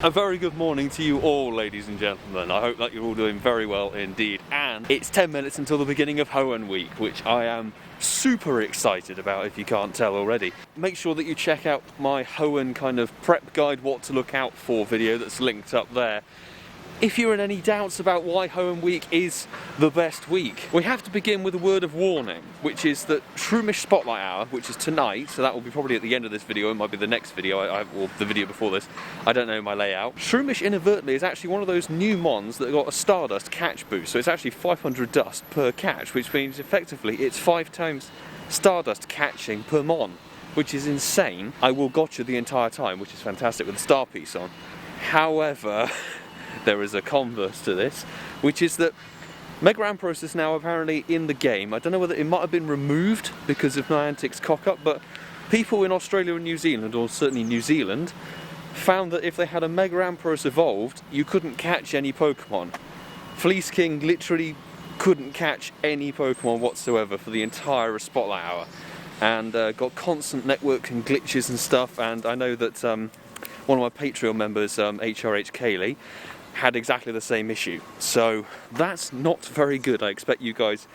A very good morning to you all, ladies and gentlemen. I hope that you're all doing very well indeed. And it's 10 minutes until the beginning of Hoenn week, which I am super excited about if you can't tell already. Make sure that you check out my Hoenn kind of prep guide, what to look out for video that's linked up there. If you're in any doubts about why Hoenn week is the best week, we have to begin with a word of warning, which is that Shroomish Spotlight Hour, which is tonight, so that will be probably at the end of this video, it might be the next video, or the video before this, I don't know my layout. Shroomish inadvertently is actually one of those new mons that got a Stardust catch boost, so it's actually 500 dust per catch, which means effectively it's 5 times Stardust catching per mon, which is insane. I will gotcha the entire time, which is fantastic with the star piece on. However, there is a converse to this, which is that Mega Ampharos is now apparently in the game. I don't know whether it might have been removed because of Niantic's cock-up, but people in Australia and New Zealand, or certainly New Zealand, found that if they had a Mega Ampharos evolved, you couldn't catch any Pokemon. Fleece King literally couldn't catch any Pokemon whatsoever for the entire Spotlight Hour, and got constant networking glitches and stuff. And I know that one of my Patreon members, HRHKayleigh, had exactly the same issue. So that's not very good. I expect you guys,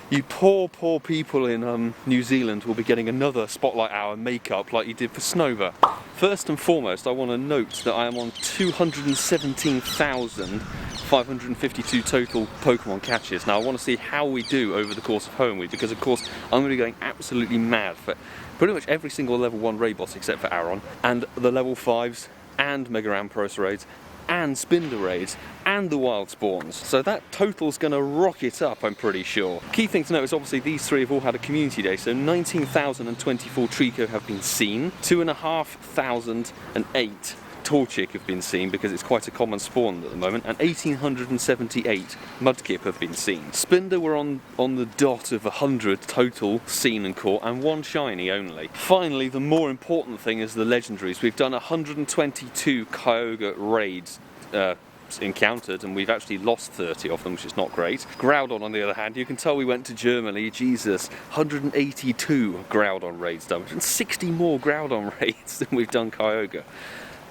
you poor people in New Zealand, will be getting another Spotlight Hour makeup like you did for Snova. First and foremost, I want to note that I am on 217,552 total Pokemon catches. Now I want to see how we do over the course of Hoenn week, because of course I'm going to be going absolutely mad for pretty much every single level 1 raid boss except for Aron, and the level 5s, and Mega Ampharos raids, and Spinda raids, and the wild spawns. So that total's going to rocket up, I'm pretty sure. Key thing to note is obviously these three have all had a community day, so 19,024 Trico have been seen, 2,508 Torchic have been seen because it's quite a common spawn at the moment, and 1,878 Mudkip have been seen. Spinda were on the dot of 100 total seen and caught, and 1 shiny only. Finally, the more important thing is the legendaries. We've done 122 Kyogre raids encountered, and we've actually lost 30 of them, which is not great. Groudon, on the other hand, you can tell we went to Germany. Jesus, 182 Groudon raids done, and 60 more Groudon raids than we've done Kyogre.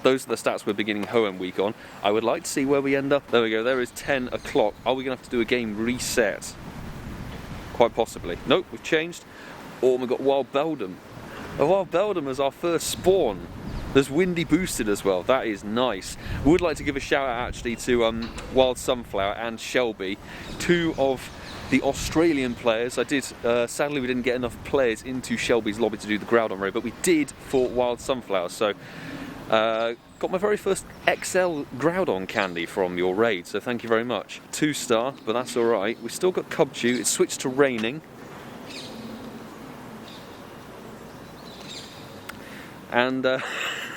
Those are the stats we're beginning Hoenn week on. I would like to see where we end up. There we go, there is 10 o'clock. Are we going to have to do a game reset? Quite possibly. Nope, we've changed. Oh, we've got Wild Beldum. A Wild Beldum as our first spawn. There's Windy boosted as well, that is nice. We would like to give a shout out actually to Wild Sunflower and Shelby, 2 of the Australian players. I did, sadly we didn't get enough players into Shelby's lobby to do the Groudon raid, but we did for Wild Sunflower, so got my very first XL Groudon candy from your raid, so thank you very much. 2-star, but that's alright. We've still got Cubchoo, it's switched to raining. And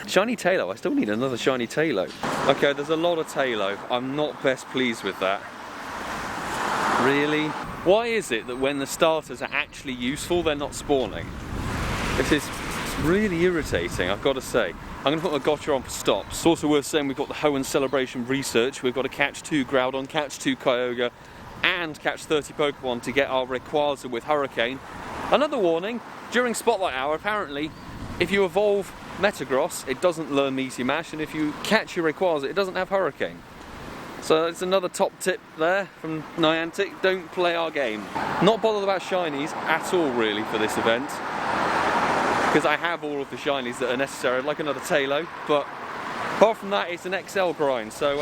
shiny Taillow, I still need another shiny Taillow. Okay, there's a lot of Taillow. I'm not best pleased with that. Really? Why is it that when the starters are actually useful, they're not spawning? This is really irritating, I've got to say. I'm going to put my gotcha on for stops. It's also worth saying we've got the Hoenn Celebration research. We've got to catch 2 Groudon, catch 2 Kyogre, and catch 30 Pokemon to get our Rayquaza with Hurricane. Another warning, during Spotlight Hour, apparently, if you evolve Metagross, it doesn't learn Meteor Mash, and if you catch your Rayquaza, it doesn't have Hurricane. So it's another top tip there from Niantic, don't play our game. Not bothered about shinies at all really for this event, because I have all of the shinies that are necessary. I'd like another Taillow, but apart from that, it's an XL grind. So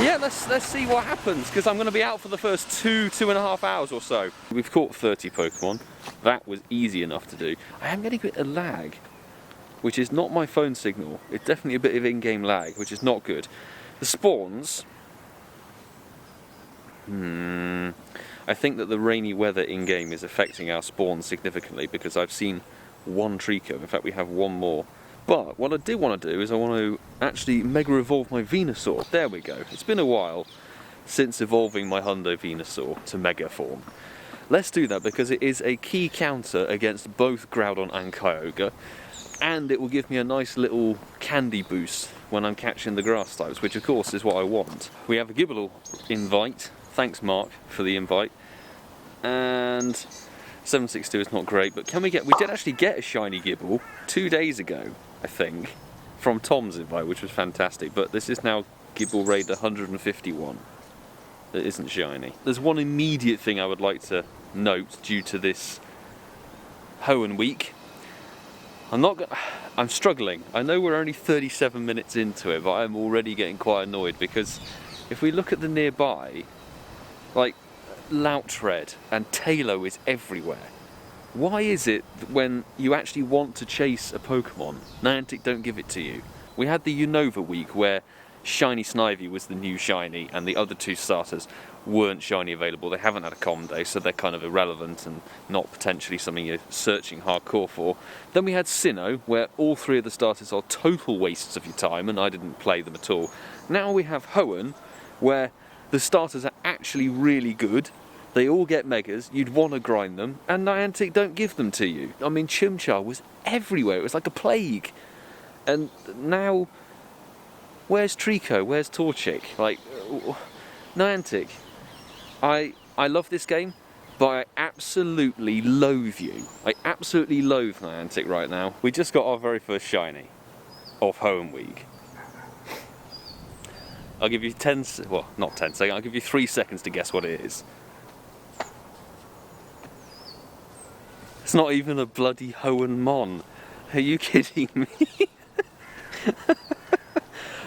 yeah, let's see what happens, because I'm going to be out for the first 2.5 hours or so. We've caught 30 Pokemon. That was easy enough to do. I am getting a bit of lag, which is not my phone signal. It's definitely a bit of in-game lag, which is not good. The spawns, I think that the rainy weather in-game is affecting our spawns significantly, because I've seen 1 Trico. In fact, we have 1 more. But what I did want to do is I want to actually Mega Evolve my Venusaur. There we go. It's been a while since evolving my Hundo Venusaur to Mega form. Let's do that, because it is a key counter against both Groudon and Kyogre, and it will give me a nice little candy boost when I'm catching the grass types, which of course is what I want. We have a Gible invite. Thanks Mark for the invite. And 762 is not great, but we did actually get a shiny Gible 2 days ago, I think. from Tom's invite, which was fantastic. But this is now Gible Raid 151. That isn't shiny. There's one immediate thing I would like to note due to this Hoenn week. I'm struggling. I know we're only 37 minutes into it, but I'm already getting quite annoyed because if we look at the nearby, like Loutred and Taillow is everywhere. Why is it that when you actually want to chase a Pokemon, Niantic don't give it to you? We had the Unova week where Shiny Snivy was the new shiny and the other two starters weren't shiny available. They haven't had a common day, so they're kind of irrelevant and not potentially something you're searching hardcore for. Then we had Sinnoh, where all three of the starters are total wastes of your time, and I didn't play them at all. Now we have Hoenn, where the starters are actually really good. They all get megas, you'd want to grind them, and Niantic don't give them to you. I mean, Chimchar was everywhere, it was like a plague. And now, where's Trico, where's Torchic? Like, Niantic, I love this game, but I absolutely loathe you. I absolutely loathe Niantic right now. We just got our very first shiny of Hoenn week. I'll give you not 10 seconds, I'll give you 3 seconds to guess what it is. It's not even a bloody Hoenn Mon. Are you kidding me?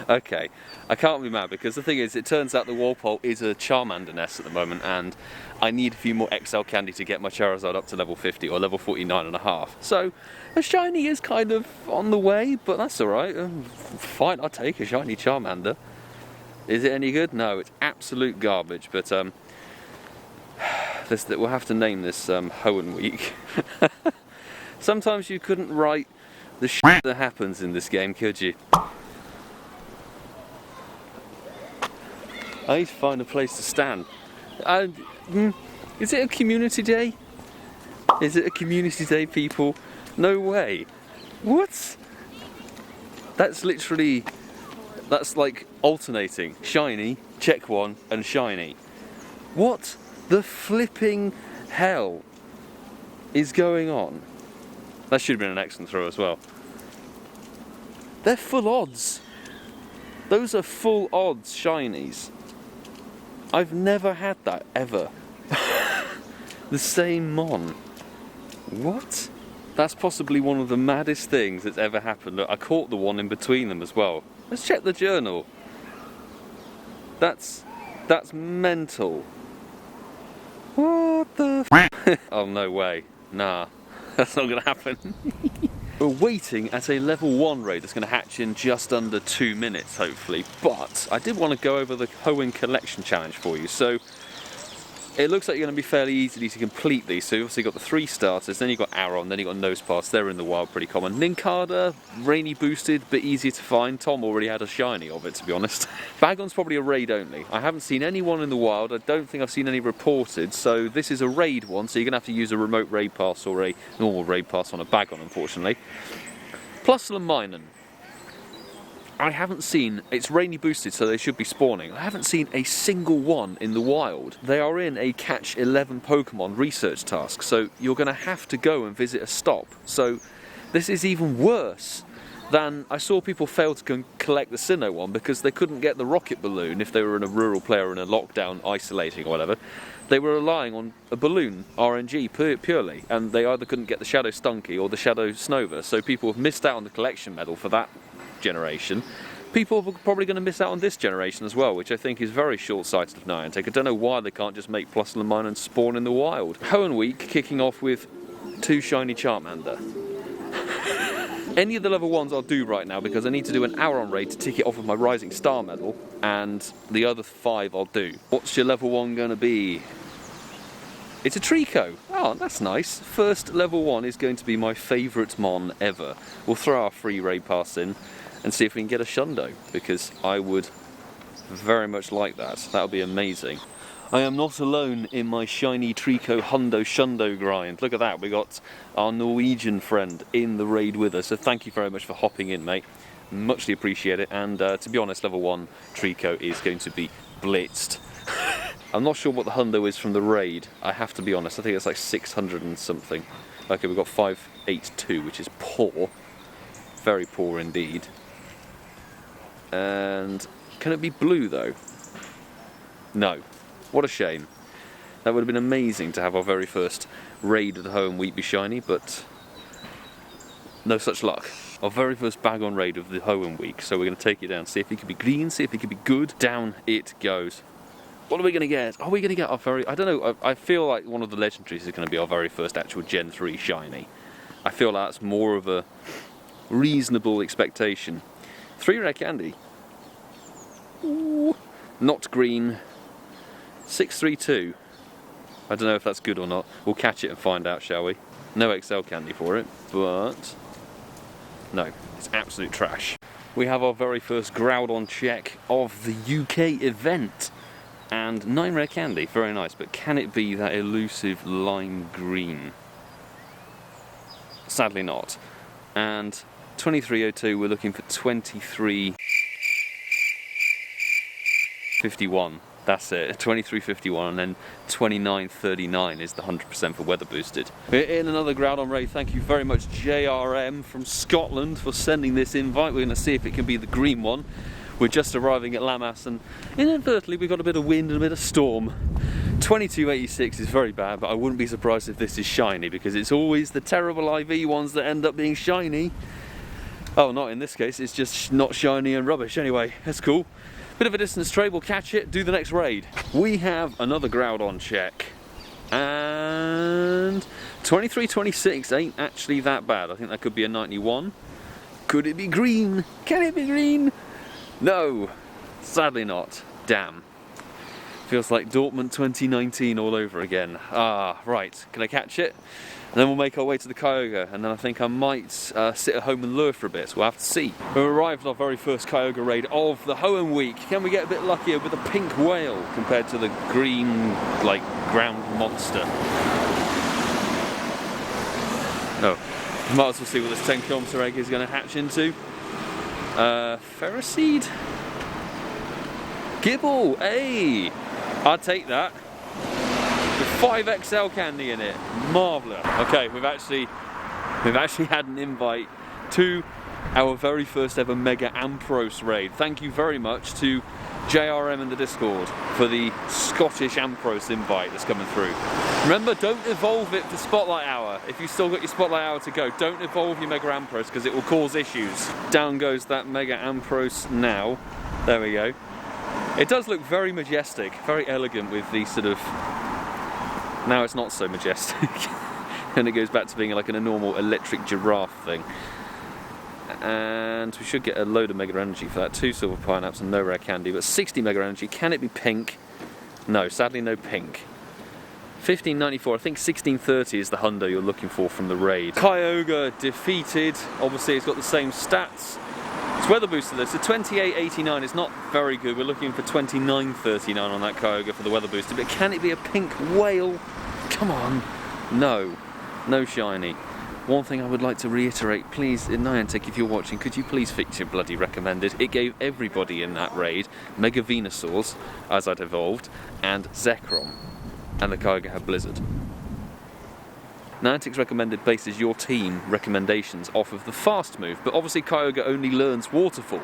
Okay, I can't be mad because the thing is, it turns out the Walpole is a Charmander nest at the moment, and I need a few more XL candy to get my Charizard up to level 50 or level 49.5. So a shiny is kind of on the way, but that's alright. Fine, I'll take a shiny Charmander. Is it any good? No, it's absolute garbage, but we'll have to name this Hoenn week. Sometimes you couldn't write the shit that happens in this game, could you? I need to find a place to stand. Is it a community day? Is it a community day, people? No way. What? That's like alternating. Shiny, check one, and shiny. What the flipping hell is going on? That should have been an excellent throw as well. They're full odds. Those are full odds shinies. I've never had that, ever. The same Mon. What? That's possibly one of the maddest things that's ever happened. Look, I caught the one in between them as well. Let's check the journal. That's mental. What the f? Oh, no way. Nah, that's not gonna happen. We're waiting at a level 1 raid that's going to hatch in just under 2 minutes, hopefully. But I did want to go over the Hoenn collection challenge for you. So it looks like you're going to be fairly easy to complete these. So you've obviously got the 3 starters, then you've got Aron, then you've got Nosepass. They're in the wild, pretty common. Nincada, rainy boosted, bit easier to find. Tom already had a shiny of it, to be honest. Bagon's probably a raid only. I haven't seen anyone in the wild. I don't think I've seen any reported. So this is a raid one, so you're going to have to use a remote raid pass or a normal raid pass on a Bagon, unfortunately. Plus Laminen. I haven't seen, it's rainy boosted, so they should be spawning. I haven't seen a single one in the wild. They are in a catch 11 Pokemon research task, so you're going to have to go and visit a stop. So this is even worse than, I saw people fail to collect the Sinnoh one because they couldn't get the rocket balloon if they were in a rural player in a lockdown isolating or whatever. They were relying on a balloon RNG purely, and they either couldn't get the Shadow Stunky or the Shadow Snova, so people have missed out on the collection medal for that generation. People are probably going to miss out on this generation as well, which I think is very short-sighted of Niantic. I don't know why they can't just make Plus Lamine and spawn in the wild. Hoenn week kicking off with 2 shiny Charmander. Any of the level 1s I'll do right now because I need to do an Aron raid to tick it off of my Rising Star medal, and the other 5 I'll do. What's your level 1 going to be? It's a Trico. Oh, that's nice. First level 1 is going to be my favourite Mon ever. We'll throw our free raid pass in and see if we can get a Shundo, because I would very much like that. That would be amazing. I am not alone in my shiny Trico Hundo Shundo grind. Look at that, we got our Norwegian friend in the raid with us, so thank you very much for hopping in, mate. Muchly appreciate it, and to be honest, level 1 Trico is going to be blitzed. I'm not sure what the Hundo is from the raid, I have to be honest. I think it's like 600 and something. Okay, we've got 582, which is poor. Very poor indeed. And can it be blue though? No. What a shame. That would have been amazing to have our very first raid of the Hoenn week be shiny, but no such luck. Our very first bag on raid of the Hoenn week, so we're going to take it down, see if it can be green, see if it can be good. Down it goes. What are we going to get? Are we going to get our very... I don't know, I feel like one of the legendaries is going to be our very first actual Gen 3 shiny. I feel like that's more of a reasonable expectation. 3 rare candy. Ooh. Not green. 632. I don't know if that's good or not. We'll catch it and find out, shall we? No XL candy for it, but... no, it's absolute trash. We have our very first Groudon check of the UK event. And 9 rare candy, very nice, but can it be that elusive lime green? Sadly not. And 2302, we're looking for 2351. That's it, 2351, and then 2939 is the 100% for weather boosted. We're in another Groudon raid. Thank you very much, JRM from Scotland, for sending this invite. We're going to see if it can be the green one. We're just arriving at Lammas, and inadvertently we've got a bit of wind and a bit of storm. 2286 is very bad, but I wouldn't be surprised if this is shiny, because it's always the terrible IV ones that end up being shiny. Oh, not in this case, it's just not shiny and rubbish. Anyway, that's cool. Bit of a distance trade, we'll catch it, do the next raid. We have another Groudon check. And 2326 ain't actually that bad. I think that could be a 91. Could it be green? Can it be green? No, sadly not. Damn. Feels like Dortmund 2019 all over again. Ah, right. Can I catch it? And then we'll make our way to the Kyogre, and then I think I might sit at home and lure for a bit, so we'll have to see. We've arrived at our very first Kyogre raid of the Hoenn week. Can we get a bit luckier with a pink whale compared to the green, like, ground monster? No. Might as well see what this 10km egg is going to hatch into. Ferroseed? Gibble! Hey! I'd take that. With 5 XL candy in it. Marvellous. Okay, we've actually had an invite to our very first ever Mega Ampros raid. Thank you very much to JRM in the Discord for the Scottish Ampros invite that's coming through. Remember, don't evolve it for Spotlight Hour. If you've still got your Spotlight Hour to go, don't evolve your Mega Ampros because it will cause issues. Down goes that Mega Ampros now. There we go. It does look very majestic, very elegant with the sort of... Now it's not so majestic. And it goes back to being like a normal electric giraffe thing. And we should get a load of Mega Energy for that. 2 silver pineapples and no rare candy, but 60 Mega Energy. Can it be pink? No, sadly no pink. 1594, I think 1630 is the hundo you're looking for from the raid. Kyogre defeated. Obviously it's got the same stats. It's weather boosted though, so 2889 is not very good. We're looking for 2939 on that Kyogre for the weather booster, but can it be a pink whale? Come on. No. No shiny. One thing I would like to reiterate, please, Niantic, if you're watching, could you please fix your bloody recommended? It gave everybody in that raid Mega Venusaurs, as I'd evolved, and Zekrom. And the Kyogre had Blizzard. Niantic's recommended bases your team recommendations off of the fast move, but obviously Kyogre only learns Waterfall.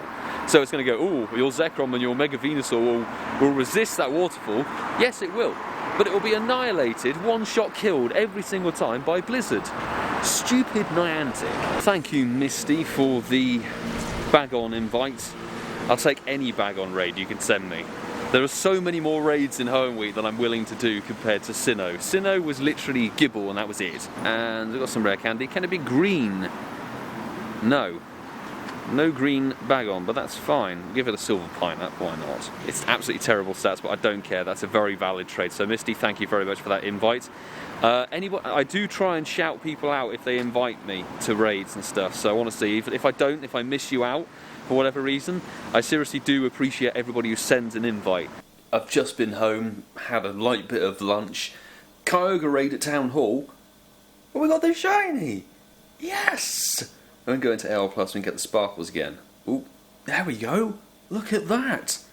So it's going to go, oh, your Zekrom and your Mega Venusaur will resist that Waterfall. Yes, it will. But it will be annihilated, one-shot killed every single time by Blizzard. Stupid Niantic. Thank you, Misty, for the bag-on invite. I'll take any bag-on raid you can send me. There are so many more raids in Hoenn Week than I'm willing to do compared to Sinnoh. Sinnoh was literally Gibble and that was it. And we've got some rare candy. Can it be green? No. No green bag on, but that's fine. Give it a silver pineapple, why not? It's absolutely terrible stats, but I don't care. That's a very valid trade. So Misty, thank you very much for that invite. I do try and shout people out if they invite me to raids and stuff. So I want to see, if I miss you out, for whatever reason, I seriously do appreciate everybody who sends an invite. I've just been home, had a light bit of lunch. Kyogre raid at Town Hall. Oh, we got the shiny! Yes! I'm going to go into AL Plus and get the sparkles again. Ooh, there we go! Look at that!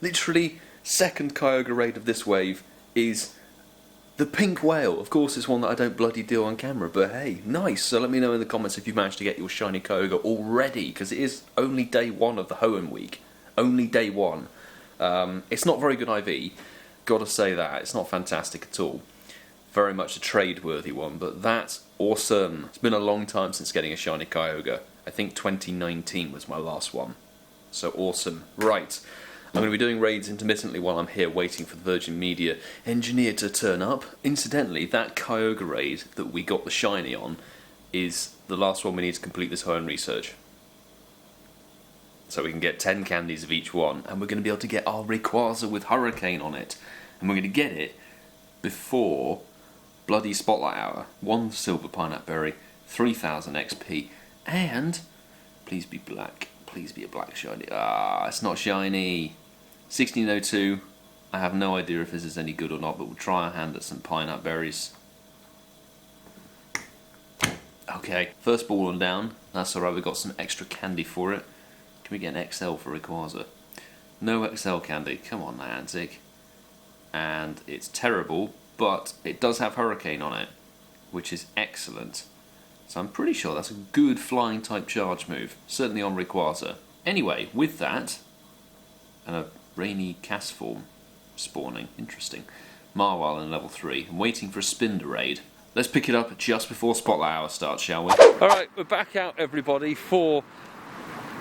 Literally, second Kyogre raid of this wave is the pink whale. Of course, it's one that I don't bloody deal on camera, but hey, nice. So let me know in the comments if you've managed to get your shiny Kyogre already, because it is only day 1 of the Hoenn Week. Only day one. It's not very good IV, gotta say that. It's not fantastic at all. Very much a trade-worthy one, but that's awesome. It's been a long time since getting a shiny Kyogre. I think 2019 was my last one. So awesome. Right, I'm going to be doing raids intermittently while I'm here waiting for the Virgin Media engineer to turn up. Incidentally, that Kyogre raid that we got the shiny on is the last one we need to complete this Hoenn research. So we can get 10 candies of each one, and we're going to be able to get our Rayquaza with Hurricane on it. And we're going to get it before bloody Spotlight Hour. 1 silver pineapple berry, 3000 XP, and please be black. Please be a black shiny. Ah, it's not shiny. 1602. I have no idea if this is any good or not, but we'll try our hand at some pineapple berries. Okay, first ball on down. That's alright, we've got some extra candy for it. Can we get an XL for Rayquaza? No XL candy. Come on, Niantic. And it's terrible, but it does have Hurricane on it, which is excellent. So I'm pretty sure that's a good flying type charge move, certainly on Rayquaza. Anyway, with that, and a rainy cast form spawning, interesting. Marwile in level 3. I'm waiting for a Spinda raid. Let's pick it up just before Spotlight Hour starts, shall we? Alright, we're back out, everybody, for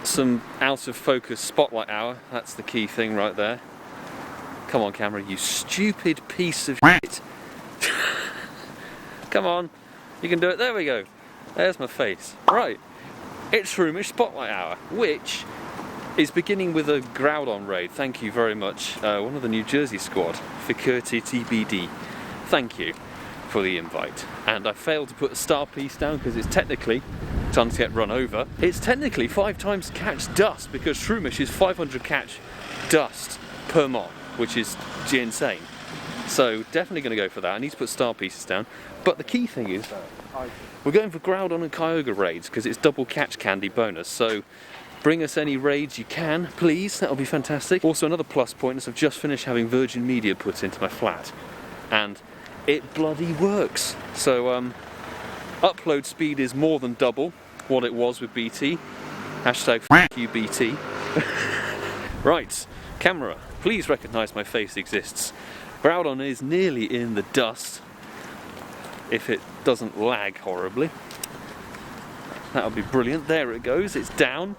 some out of focus Spotlight Hour. That's the key thing right there. Come on, camera, you stupid piece of shit. Come on, you can do it. There we go. There's my face. Right, it's Shroomish Spotlight Hour, which is beginning with a Groudon raid. Thank you very much, one of the New Jersey squad, Fikirti TBD. Thank you for the invite. And I failed to put a star piece down because it's technically, time to get run over, it's technically 5 times catch dust, because Shroomish is 500 catch dust per mon, which is insane. So definitely going to go for that. I need to put star pieces down. But the key thing is, we're going for Groudon and Kyogre raids because it's double catch candy bonus. So bring us any raids you can, please. That'll be fantastic. Also, another plus point is I've just finished having Virgin Media put into my flat, and it bloody works. So upload speed is more than double what it was with BT. Hashtag f you BT. Right, camera, please recognise my face exists. Groudon is nearly in the dust, if it doesn't lag horribly. That'll be brilliant. There it goes, it's down.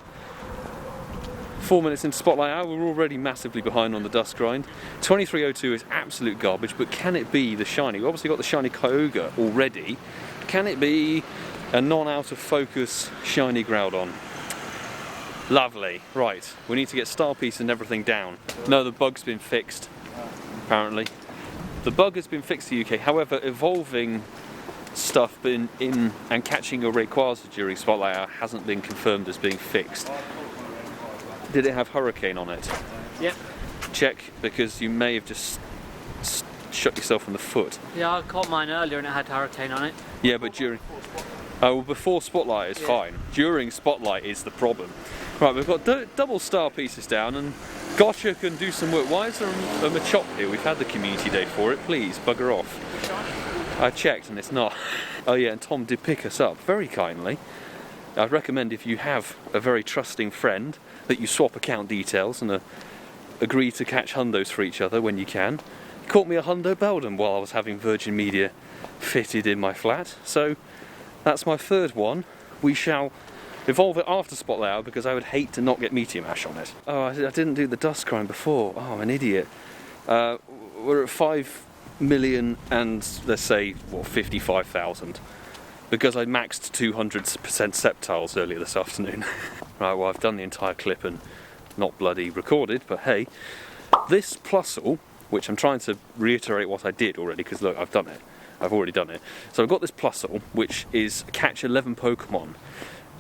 4 minutes into Spotlight Hour, we're already massively behind on the dust grind. 2302 is absolute garbage, but can it be the shiny? We've obviously got the shiny Kyogre already. Can it be a non-out of focus shiny Groudon? Lovely. Right, we need to get star piece and everything down. No, the bug's been fixed, apparently. The bug has been fixed in the UK, however, evolving stuff in and catching a Rayquaza during Spotlight Hour hasn't been confirmed as being fixed. Did it have Hurricane on it? Yep. Check, because you may have just shot yourself in the foot. Yeah, I caught mine earlier and it had Hurricane on it. Yeah, but during... Oh, well, before Spotlight is fine. During Spotlight is the problem. Right, we've got double star pieces down, and Gotcha can do some work. Why is there a Machop here? We've had the community day for it. Please, bugger off. I checked and it's not. Oh yeah, and Tom did pick us up very kindly. I'd recommend, if you have a very trusting friend, that you swap account details and agree to catch hundos for each other when you can. He caught me a hundo Beldum while I was having Virgin Media fitted in my flat. So that's my third one. We shall evolve it after Spotlight Hour because I would hate to not get Meteor Mash on it. Oh, I didn't do the dust grind before. Oh, I'm an idiot. We're at 5 million and let's say, well, 55,000. Because I maxed 200% Sceptiles earlier this afternoon. Right, well, I've done the entire clip and not bloody recorded, but hey. This Plusle, which I'm trying to reiterate what I did already, because look, I've done it. I've already done it. So I've got this Plusle, which is catch 11 Pokemon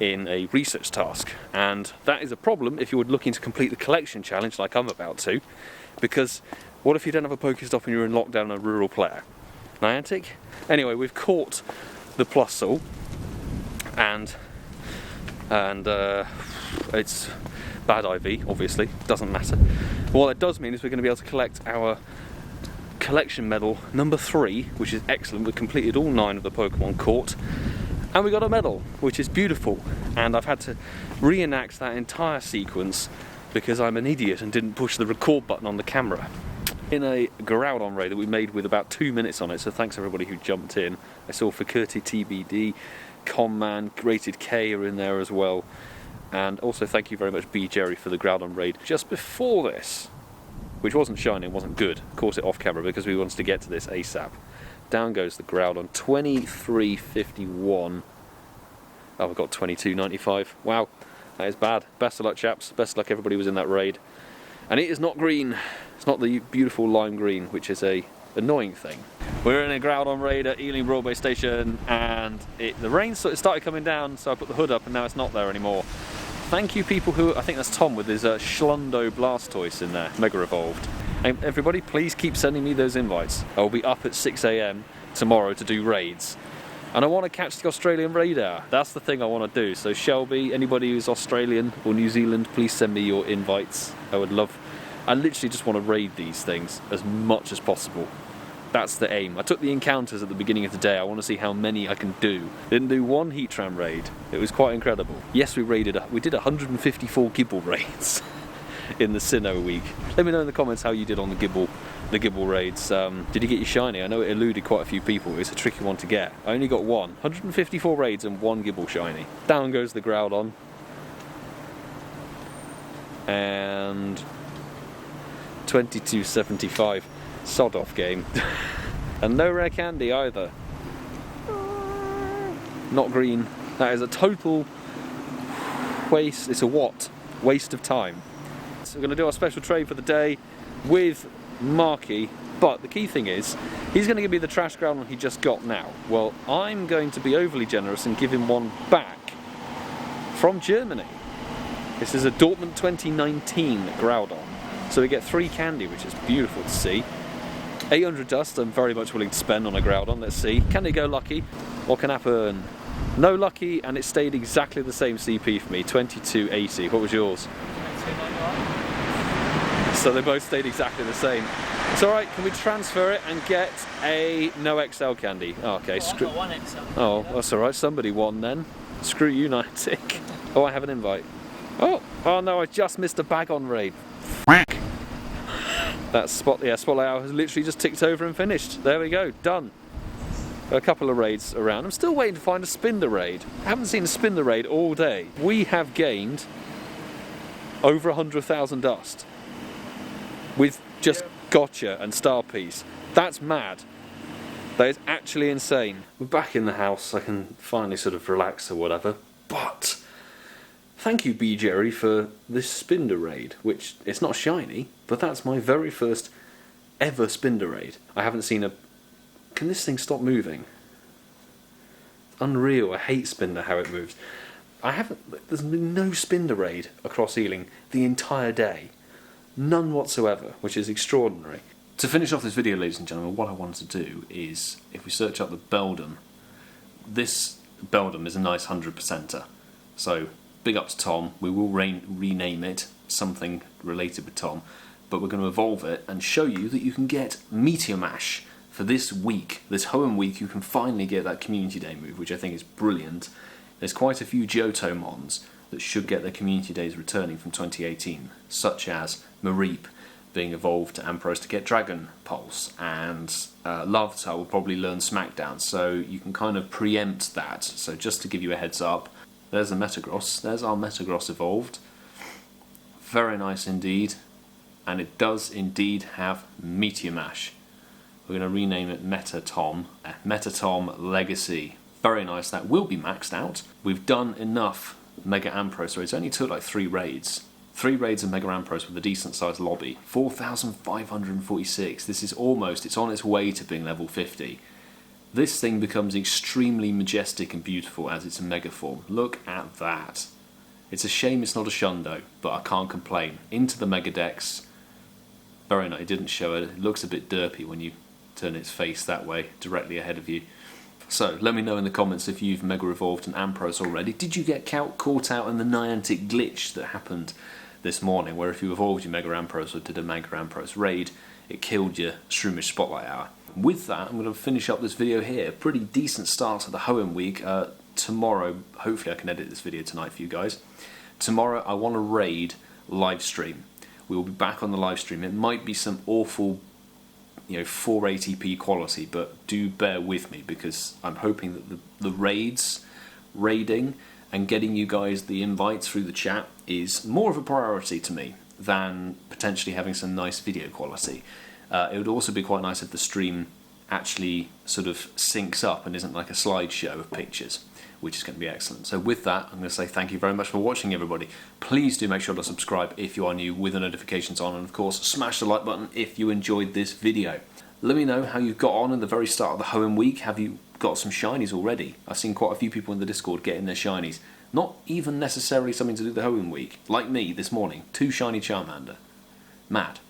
in a research task. And that is a problem if you're looking to complete the collection challenge like I'm about to, because what if you don't have a Pokestop and you're in lockdown and a rural player? Niantic? Anyway, we've caught the Plusle, and it's bad IV, obviously, doesn't matter. What that does mean is we're going to be able to collect our collection medal number 3, which is excellent. We've completed all 9 of the Pokemon caught, and we got a medal, which is beautiful. And I've had to reenact that entire sequence because I'm an idiot and didn't push the record button on the camera. In a Groudon raid that we made with about 2 minutes on it, so thanks everybody who jumped in. I saw Fakirti TBD, Conman, Rated K are in there as well. And also thank you very much B Jerry for the Groudon raid just before this, which wasn't shiny and wasn't good. Caught it off camera because we wanted to get to this ASAP. Down goes the Groudon, 23.51. Oh, we've got 22.95. Wow, that is bad. Best of luck, chaps. Best of luck everybody who was in that raid. And it is not green. It's not the beautiful lime green, which is a annoying thing. We're in a Groudon raid at Ealing Broadway Station, and the rain sort of started coming down, so I put the hood up and now it's not there anymore. Thank you people who, I think that's Tom with his Schlundo Blastoise in there, Mega Evolved. And everybody please keep sending me those invites. I'll be up at 6 AM tomorrow to do raids. And I want to catch the Australian radar. That's the thing I want to do. So Shelby, anybody who's Australian or New Zealand, please send me your invites. I literally just want to raid these things as much as possible. That's the aim. I took the encounters at the beginning of the day. I want to see how many I can do. Didn't do one Heatran raid. It was quite incredible. Yes, we did 154 Gibble raids in the Sinnoh week. Let me know in the comments how you did on the Gibble raids. Did you get your shiny? I know it eluded quite a few people. It's a tricky one to get. I only got one. 154 raids and one Gibble shiny. Down goes the Groudon. And 22.75. Sod off game. And no rare candy either. Not green. That is a total waste. It's a waste of time. So we're going to do our special trade for the day with Marky, but the key thing is he's going to give me the trash Groudon he just got now. Well, I'm going to be overly generous and give him one back from Germany. This is a Dortmund 2019 Groudon, so we get 3 candy, which is beautiful to see. 800 dust I'm very much willing to spend on a Groudon. Let's see, can it go lucky? What can happen? No lucky, and it stayed exactly the same CP for me, 22.80. What was yours? So they both stayed exactly the same. It's alright, can we transfer it and get a no XL candy? Oh, okay, screw. One XL. Oh, that's alright, somebody won then. Screw you, Niantic. Oh, I have an invite. Oh no, I just missed a bag on raid. That Spotlight Owl has literally just ticked over and finished. There we go, done. A couple of raids around. I'm still waiting to find a Spinda raid. I haven't seen a Spinda raid all day. We have gained over 100,000 dust with just Gotcha and Star Piece. That's mad. That is actually insane. We're back in the house. I can finally sort of relax or whatever. But thank you, B Jerry, for this Spinda raid, which it's not shiny, but that's my very first ever Spinda raid. I haven't seen a. Can this thing stop moving? It's unreal. I hate Spinda how it moves. There's been no Spinda raid across Ealing the entire day. None whatsoever, which is extraordinary. To finish off this video, ladies and gentlemen, what I wanted to do is, if we search up the Beldum, this Beldum is a nice 100%er. So, big up to Tom. We will rename it something related with Tom, but we're going to evolve it and show you that you can get Meteor Mash for this week. This Hoenn week, you can finally get that Community Day move, which I think is brilliant. There's quite a few Johto mons that should get their Community Days returning from 2018, such as Mareep being evolved to Ampharos to get Dragon Pulse, and Larvitar will probably learn Smackdown, so you can kind of preempt that. So just to give you a heads up, there's a Metagross, there's our Metagross evolved. Very nice indeed, and it does indeed have Meteor Mash. We're going to rename it Metatom Legacy. Very nice, that will be maxed out. We've done enough Mega Ampharos raids. It only took like 3 raids. 3 raids of Mega Ampharos with a decent sized lobby. 4,546. This is it's on its way to being level 50. This thing becomes extremely majestic and beautiful as it's a Mega form. Look at that. It's a shame it's not a Shundo, but I can't complain. Into the Mega Dex. Very nice. It didn't show it. It looks a bit derpy when you turn its face that way, directly ahead of you. So, let me know in the comments if you've Mega Evolved an Ampharos already. Did you get caught out in the Niantic glitch that happened this morning, where if you evolved your Mega Ampharos or did a Mega Ampharos raid, it killed your Shroomish Spotlight Hour? With that, I'm going to finish up this video here. Pretty decent start to the Hoenn week. Tomorrow, hopefully I can edit this video tonight for you guys. Tomorrow I want to raid live stream. We will be back on the live stream. It might be some awful, 480p quality, but do bear with me because I'm hoping that the raiding and getting you guys the invites through the chat is more of a priority to me than potentially having some nice video quality. It would also be quite nice if the stream actually sort of syncs up and isn't like a slideshow of pictures, which is going to be excellent. So with that, I'm going to say thank you very much for watching, everybody. Please do make sure to subscribe if you are new with the notifications on, and of course smash the like button if you enjoyed this video. Let me know how you've got on at the very start of the Hoenn week. Have you got some shinies already? I've seen quite a few people in the Discord getting their shinies. Not even necessarily something to do with the Hoenn week. Like me this morning, 2 shiny Charmander. Mad.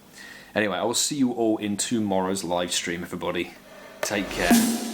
Anyway, I will see you all in tomorrow's live stream, everybody. Take care.